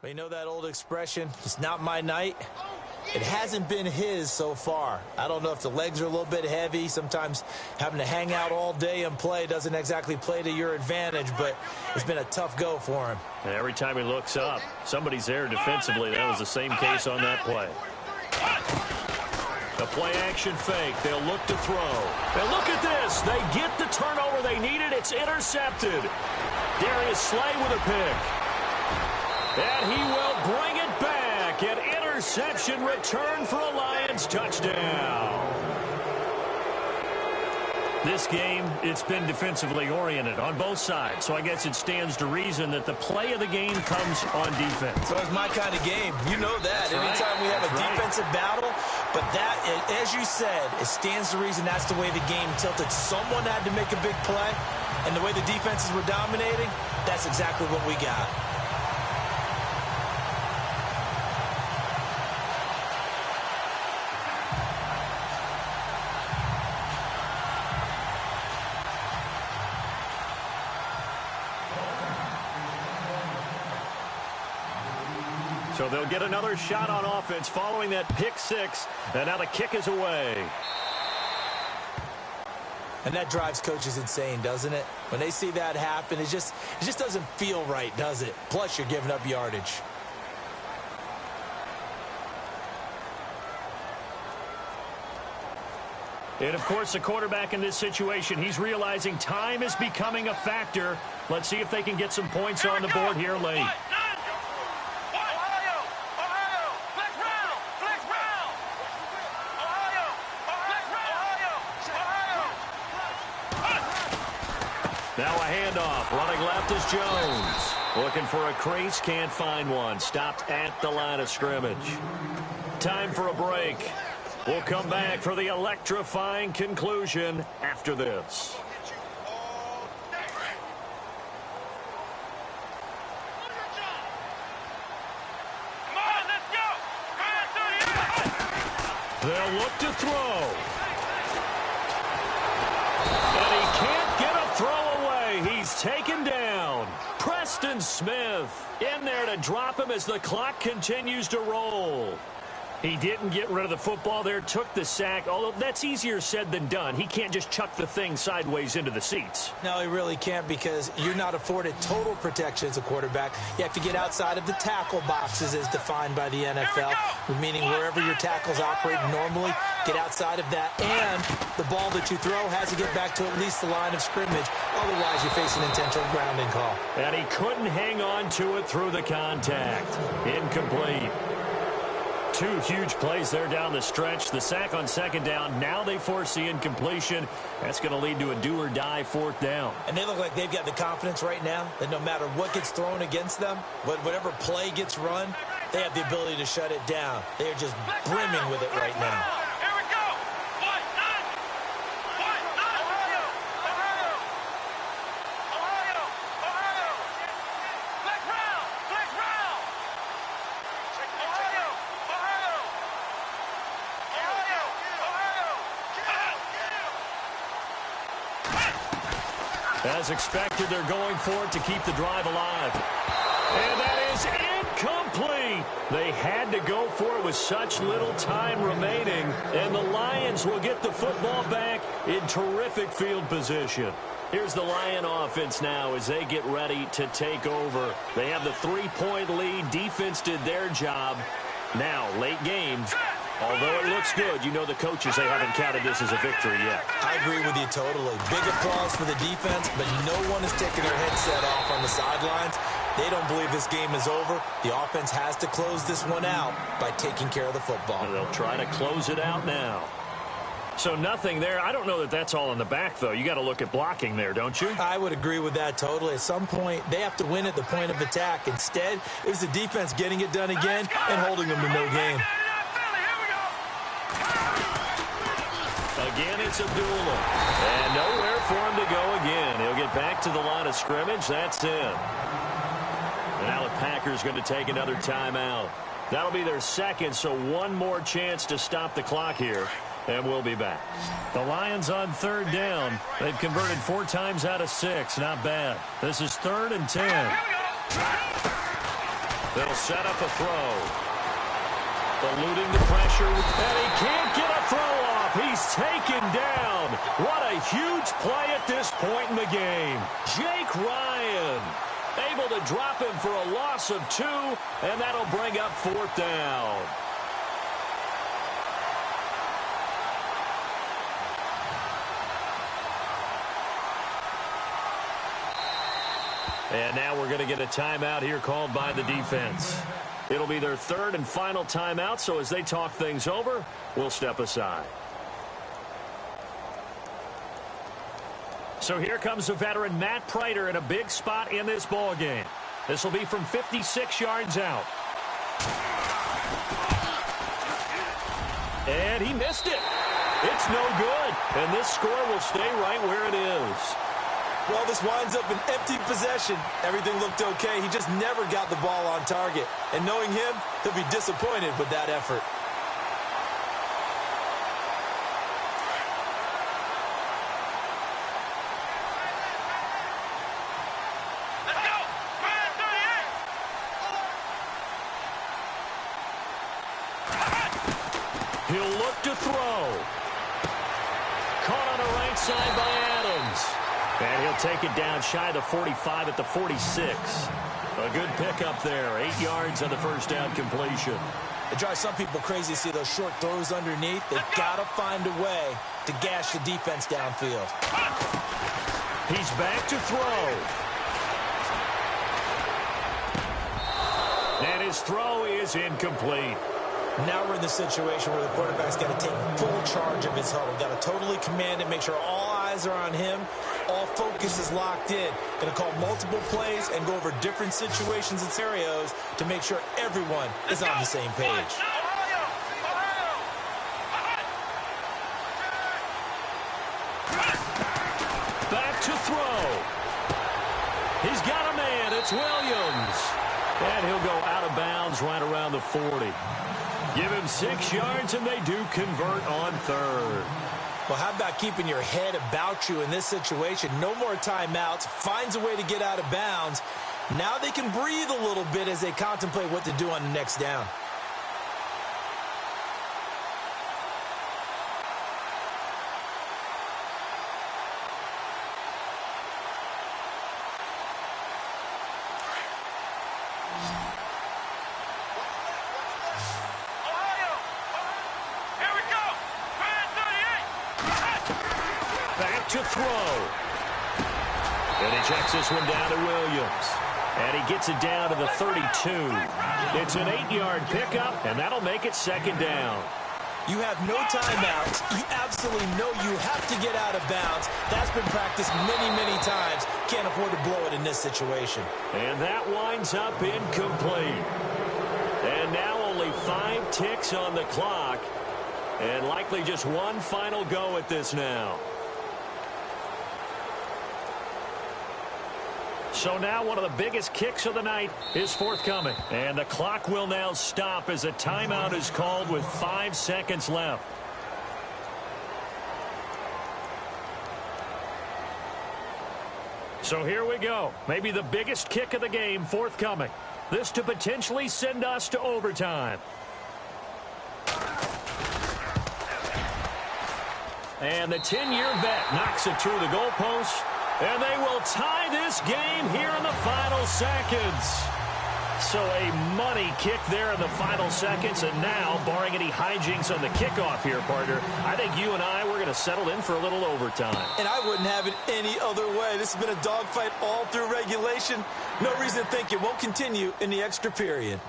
You know that old expression, it's not my night? It hasn't been his so far. I don't know if the legs are a little bit heavy. Sometimes having to hang out all day and play doesn't exactly play to your advantage, but it's been a tough go for him. And every time he looks up, somebody's there defensively. That was the same case on that play. The play action fake. They'll look to throw. And look at this. They get the turnover they needed. It's intercepted. Darius Slay with a pick. And he will bring it back. An interception return for a Lions touchdown. This game, it's been defensively oriented on both sides, so I guess it stands to reason that the play of the game comes on defense. So it's my kind of game. You know that. That's Anytime right. we have That's a right. defensive battle, but that, as you said, it stands to reason that's the way the game tilted. Someone had to make a big play, and the way the defenses were dominating, that's exactly what we got. So they'll get another shot on offense following that pick six, and now the kick is away. And that drives coaches insane, doesn't it? When they see that happen, it just doesn't feel right, does it? Plus, you're giving up yardage. And, of course, the quarterback in this situation, he's realizing time is becoming a factor. Let's see if they can get some points on the board here late. Now a handoff. Running left is Jones. Looking for a crease. Can't find one. Stopped at the line of scrimmage. Time for a break. We'll come back for the electrifying conclusion after this. They'll look to throw. And he can't get a throw away. He's taken down. Preston Smith in there to drop him as the clock continues to roll. He didn't get rid of the football there, took the sack, although that's easier said than done. He can't just chuck the thing sideways into the seats. No, he really can't, because you're not afforded total protection as a quarterback. You have to get outside of the tackle boxes as defined by the NFL, meaning wherever your tackles operate normally, get outside of that. And the ball that you throw has to get back to at least the line of scrimmage. Otherwise, you face an intentional grounding call. And he couldn't hang on to it through the contact. Incomplete. Two huge plays there down the stretch. The sack on second down. Now they force the incompletion. That's going to lead to a do-or-die fourth down. And they look like they've got the confidence right now that no matter what gets thrown against them, whatever play gets run, they have the ability to shut it down. They are just brimming with it right now. As expected, they're going for it to keep the drive alive. And that is incomplete. They had to go for it with such little time remaining. And the Lions will get the football back in terrific field position. Here's the Lion offense now as they get ready to take over. They have the 3-point lead. Defense did their job. Now, late games. Although it looks good, you know the coaches, they haven't counted this as a victory yet. I agree with you totally. Big applause for the defense, but no one is taking their headset off on the sidelines. They don't believe this game is over. The offense has to close this one out by taking care of the football. And they'll try to close it out now. So nothing there. I don't know that that's all in the back, though. You got to look at blocking there, don't you? I would agree with that totally. At some point, they have to win at the point of attack. Instead, it was the defense getting it done again and holding them to no gain. Again, it's Abdullah. And nowhere for him to go again. He'll get back to the line of scrimmage. That's it. And now the Packers going to take another timeout. That'll be their second, so one more chance to stop the clock here. And we'll be back. The Lions on third down. They've converted 4 times out of 6. Not bad. This is 3rd and 10. They'll set up a throw. Eluding the pressure, and he can't get a throw off. He's taken down. What a huge play at this point in the game. Jake Ryan able to drop him for a loss of 2, and that'll bring up 4th down. And now we're going to get a timeout here called by the defense. It'll be their 3rd and final timeout, so as they talk things over, we'll step aside. So here comes the veteran Matt Prater in a big spot in this ball game. This will be from 56 yards out. And he missed it. It's no good. And this score will stay right where it is. Well, this winds up an empty possession. Everything looked okay. He just never got the ball on target. And knowing him, he'll be disappointed with that effort. Let's go! He'll look to throw. Caught on the right side by Adams. And he'll take it down shy of the 45 at the 46. A good pickup there. 8 yards on the first down completion. It drives some people crazy to see those short throws underneath. They've got to find a way to gash the defense downfield. He's back to throw. And his throw is incomplete. Now we're in the situation where the quarterback's got to take full charge of his huddle. Got to totally command it, make sure all eyes are on him. All focus is locked in. Going to call multiple plays and go over different situations and scenarios to make sure everyone is on the same page. Back to throw. He's got a man. It's Williams. And he'll go out of bounds right around the 40. Give him 6 yards, and they do convert on 3rd. Well, how about keeping your head about you in this situation? No more timeouts. Finds a way to get out of bounds. Now they can breathe a little bit as they contemplate what to do on the next down. To throw. And he checks this one down to Williams. And he gets it down to the 32. It's an 8-yard pickup, and that'll make it 2nd down. You have no timeouts. You absolutely know you have to get out of bounds. That's been practiced many, many times. Can't afford to blow it in this situation. And that winds up incomplete. And now only 5 ticks on the clock. And likely just one final go at this now. So now one of the biggest kicks of the night is forthcoming. And the clock will now stop as a timeout is called with 5 seconds left. So here we go. Maybe the biggest kick of the game forthcoming. This to potentially send us to overtime. And the 10-year vet knocks it through the goalpost. And they will tie this game here in the final seconds. So a money kick there in the final seconds. And now, barring any hijinks on the kickoff here, partner, I think you and I, we're going to settle in for a little overtime. And I wouldn't have it any other way. This has been a dogfight all through regulation. No reason to think it won't continue in the extra period.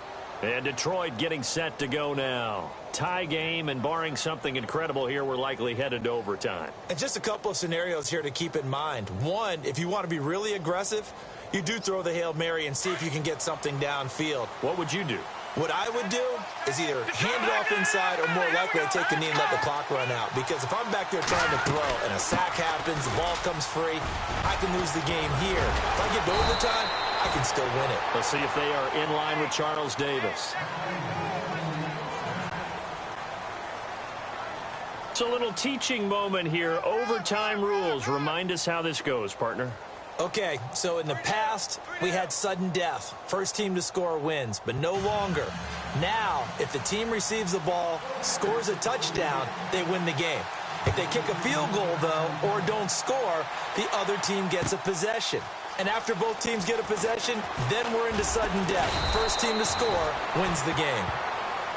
And Detroit getting set to go now. Tie game, and barring something incredible here, we're likely headed to overtime. And just a couple of scenarios here to keep in mind. One, if you want to be really aggressive, you do throw the Hail Mary and see if you can get something downfield. What would you do? What I would do is either hand it off inside or more likely I'd take a knee and let the clock run out. Because if I'm back there trying to throw and a sack happens, the ball comes free, I can lose the game here. If I get to overtime, I can still win it. Let's see if they are in line with Charles Davis. It's a little teaching moment here. Overtime rules. Remind us how this goes, partner. Okay, so in the past, we had sudden death. First team to score wins, but no longer. Now, if the team receives the ball, scores a touchdown, they win the game. If they kick a field goal, though, or don't score, the other team gets a possession. And after both teams get a possession, then we're into sudden death. First team to score wins the game.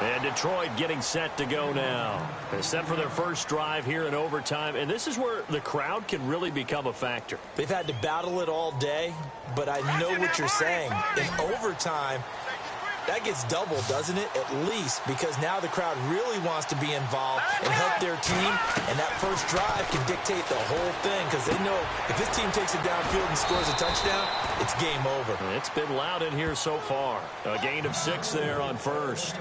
And Detroit getting set to go now. They're set for their first drive here in overtime, and this is where the crowd can really become a factor. They've had to battle it all day, but I know what you're saying. In overtime, that gets doubled, doesn't it? At least, because now the crowd really wants to be involved and help their team, and that first drive can dictate the whole thing because they know if this team takes it downfield and scores a touchdown, it's game over. It's been loud in here so far. A gain of 6 there on first.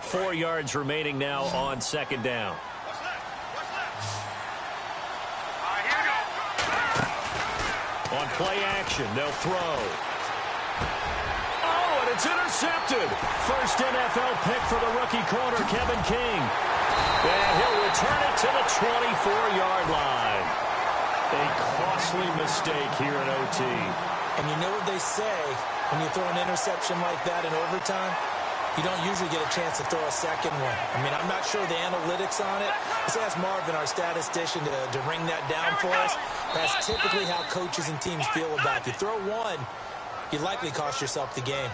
4 yards remaining now on second down. On play action, they'll throw. Oh, and it's intercepted. First NFL pick for the rookie corner, Kevin King. And he'll return it to the 24-yard line. A costly mistake here in OT. And you know what they say when you throw an interception like that in overtime? You don't usually get a chance to throw a second one. I mean, I'm not sure the analytics on it. Let's ask Marvin, our statistician, to ring that down for us. That's typically how coaches and teams feel about it. If you throw one, you likely cost yourself the game.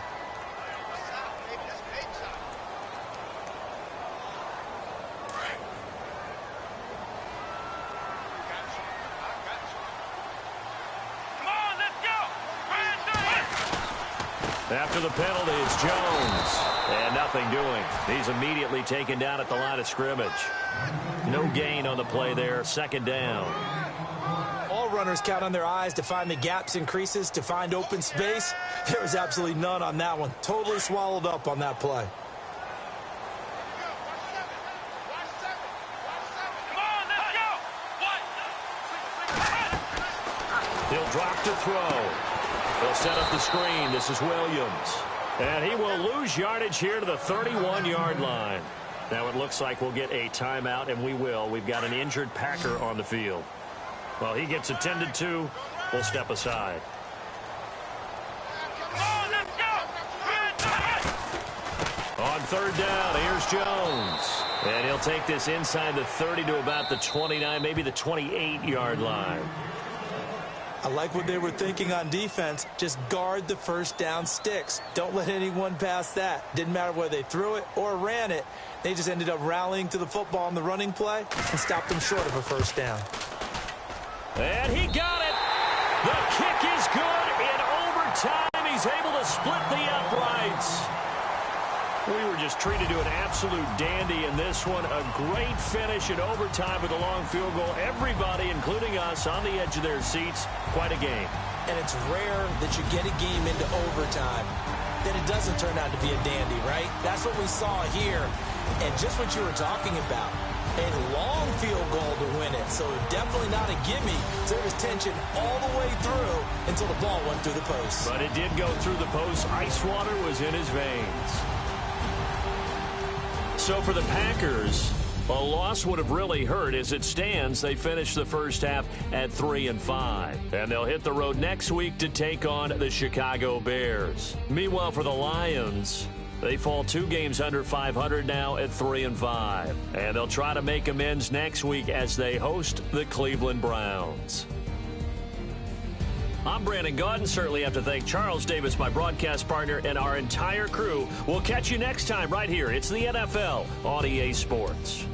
After the penalty, it's Jones. And nothing doing. He's immediately taken down at the line of scrimmage. No gain on the play there. Second down. All runners count on their eyes to find the gaps and creases, to find open space. There was absolutely none on that one. Totally swallowed up on that play. He'll drop to throw. They'll set up the screen. This is Williams. And he will lose yardage here to the 31-yard line. Now it looks like we'll get a timeout, and we will. We've got an injured Packer on the field. Well, he gets attended to. We'll step aside. On third down, here's Jones. And he'll take this inside the 30 to about the 29, maybe the 28-yard line. I like what they were thinking on defense. Just guard the first down sticks. Don't let anyone pass that. Didn't matter whether they threw it or ran it. They just ended up rallying to the football on the running play and stopped them short of a first down. And he got it. The kick is good in overtime. He's able to split the uprights. We were just treated to an absolute dandy in this one. A great finish in overtime with a long field goal. Everybody, including us, on the edge of their seats. Quite a game. And it's rare that you get a game into overtime that it doesn't turn out to be a dandy, right? That's what we saw here. And just what you were talking about, a long field goal to win it. So definitely not a gimme. So there was tension all the way through until the ball went through the post. But it did go through the post. Ice water was in his veins. So for the Packers, a loss would have really hurt. As it stands, they finished the first half at 3-5. And they'll hit the road next week to take on the Chicago Bears. Meanwhile, for the Lions, they fall 2 games under 500 now at 3-5. And they'll try to make amends next week as they host the Cleveland Browns. I'm Brandon Gaudin. Certainly have to thank Charles Davis, my broadcast partner, and our entire crew. We'll catch you next time right here. It's the NFL on EA Sports.